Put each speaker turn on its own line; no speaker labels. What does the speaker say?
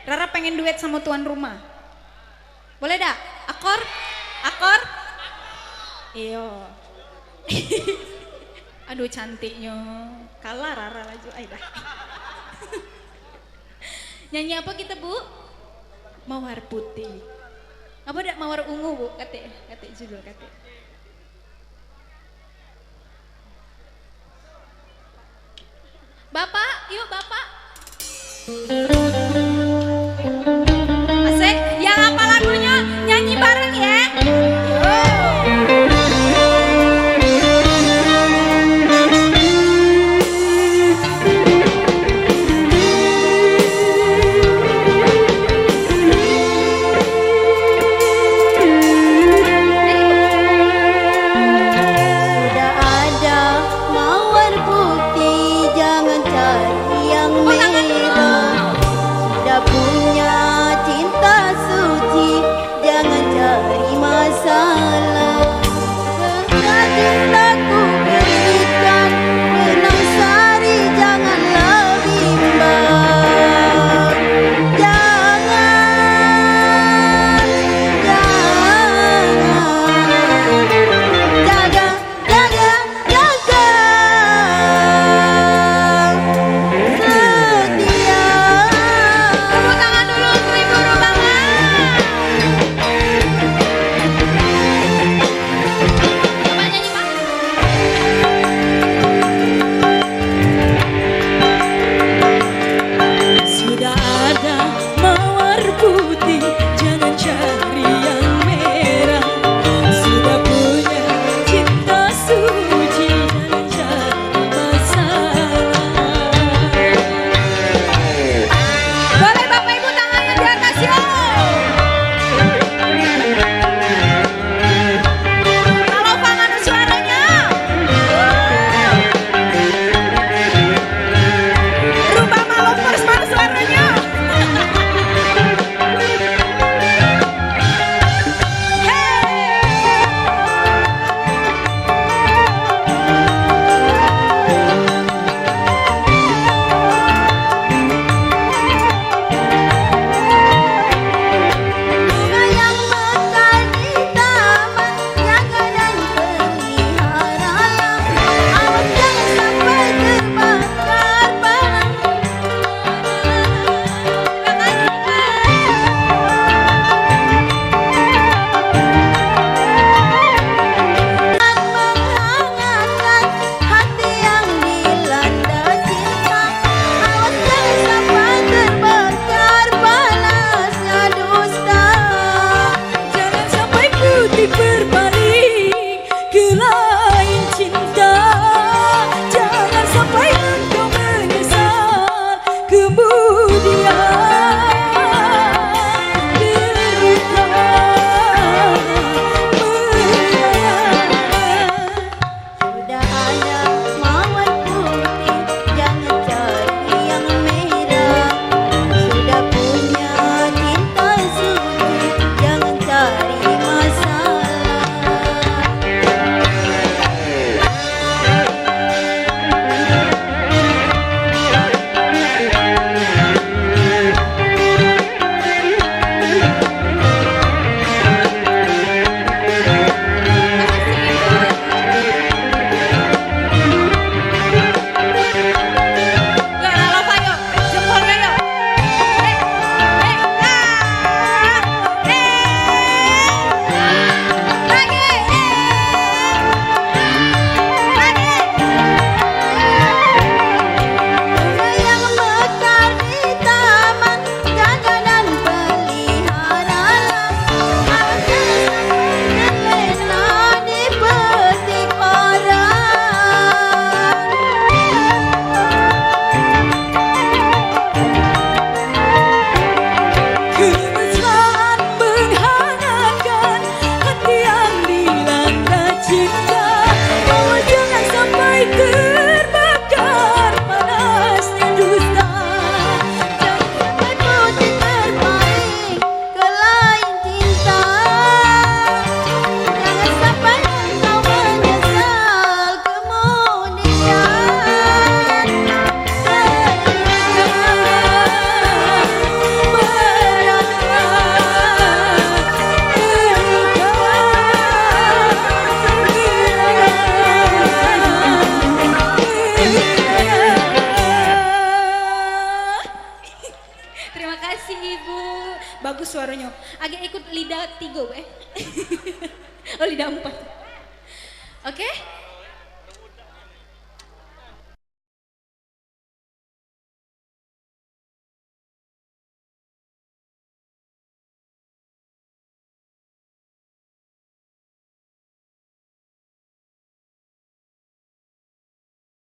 Rara pengen duet sama tuan rumah. Boleh dah? Akor? Akor? Iyo. Aduh cantiknya. Kalah Rara laju. Ayo dah. Nyanyi apa kita Bu? Mawar putih. Apa dak mawar ungu Bu? Kate judul kate. Bapak, yuk Bapak. Asik, yang apa lagunya nyanyi bareng ya.
Sudah ada mawar putih, jangan cari yang merah.
terima kasih Ibu. Bagus suaranya. Agak ikut lidah 3, Bu. Oh, lidah 4. Oke?